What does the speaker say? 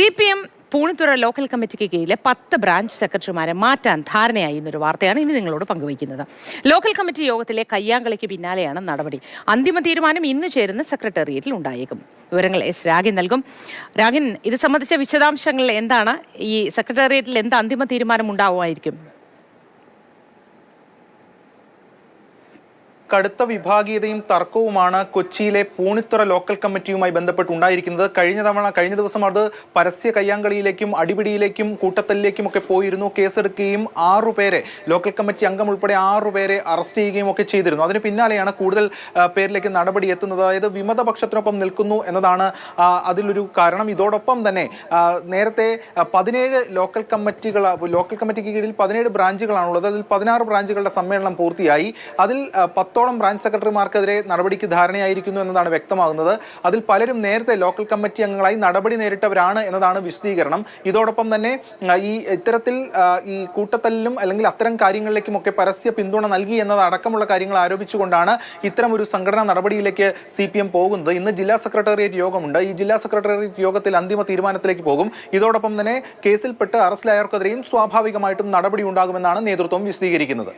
CPM Poonithura local കമ്മിറ്റിക്ക് കീഴിലെ 10 branch സെക്രട്ടറിമാരെ മാറ്റാൻ ധാരണയായി എന്നൊരു വാർത്തയാണ് ഇനി നിങ്ങളോട് പങ്കുവയ്ക്കുന്നത്. ലോക്കൽ കമ്മിറ്റി യോഗത്തിലെ കയ്യാങ്കളിക്ക് പിന്നാലെയാണ് നടപടി. അന്തിമ തീരുമാനം ഇന്ന് ചേരുന്ന സെക്രട്ടേറിയറ്റിൽ ഉണ്ടായേക്കും. വിവരങ്ങൾ എസ് രാഗിൻ നൽകും. രാഗിൻ, ഇത് സംബന്ധിച്ച വിശദാംശങ്ങൾ എന്താണ്? ഈ സെക്രട്ടേറിയറ്റിൽ എന്ത് അന്തിമ തീരുമാനം ഉണ്ടാവുമായിരിക്കും? കടുത്ത വിഭാഗീയതയും തർക്കവുമാണ് കൊച്ചിയിലെ പൂണിത്തുറ ലോക്കൽ കമ്മിറ്റിയുമായി ബന്ധപ്പെട്ടുണ്ടായിരിക്കുന്നത്. കഴിഞ്ഞ ദിവസം അത് പരസ്യ കയ്യാങ്കളിയിലേക്കും അടിപിടിയിലേക്കും കൂട്ടത്തല്ലിലേക്കും ഒക്കെ പോയിരുന്നു. കേസെടുക്കുകയും 6 പേരെ ലോക്കൽ കമ്മിറ്റി അംഗം ഉൾപ്പെടെ 6 പേരെ അറസ്റ്റ് ചെയ്യുകയും ഒക്കെ ചെയ്തിരുന്നു. അതിന് പിന്നാലെയാണ് കൂടുതൽ പേരിലേക്ക് നടപടി എത്തുന്നത്. അതായത് വിമതപക്ഷത്തിനൊപ്പം നിൽക്കുന്നു എന്നതാണ് അതിലൊരു കാരണം. ഇതോടൊപ്പം തന്നെ നേരത്തെ 17 ലോക്കൽ കമ്മിറ്റിക്ക് കീഴിൽ 17 ബ്രാഞ്ചുകളാണുള്ളത്. അതിൽ 16 ബ്രാഞ്ചുകളുടെ സമ്മേളനം പൂർത്തിയായി. അതിൽ 10 ബ്രാഞ്ച് സെക്രട്ടറിമാർക്കെതിരെ നടപടിക്ക് ധാരണയായിരിക്കുന്നു എന്നതാണ് വ്യക്തമാകുന്നത്. അതിൽ പലരും നേരത്തെ ലോക്കൽ കമ്മിറ്റി അംഗങ്ങളായി നടപടി നേരിട്ടവരാണ് എന്നതാണ് വിശദീകരണം. ഇതോടൊപ്പം തന്നെ ഇത്തരത്തിൽ ഈ കൂട്ടത്തല്ലിലും അല്ലെങ്കിൽ അത്തരം കാര്യങ്ങളിലേക്കുമൊക്കെ പരസ്യ പിന്തുണ നൽകി എന്നതടക്കമുള്ള കാര്യങ്ങൾ ആരോപിച്ചുകൊണ്ടാണ് ഇത്തരം ഒരു സംഘടനാ നടപടിയിലേക്ക് CPM പോകുന്നത്. ഇന്ന് ജില്ലാ സെക്രട്ടേറിയറ്റ് യോഗമുണ്ട്. ഈ ജില്ലാ സെക്രട്ടേറിയറ്റ് യോഗത്തിൽ അന്തിമ തീരുമാനത്തിലേക്ക് പോകും. ഇതോടൊപ്പം തന്നെ കേസിൽപ്പെട്ട് അറസ്റ്റിലായവർക്കെതിരെയും സ്വാഭാവികമായിട്ടും നടപടി ഉണ്ടാകുമെന്നാണ് നേതൃത്വം വിശദീകരിക്കുന്നത്.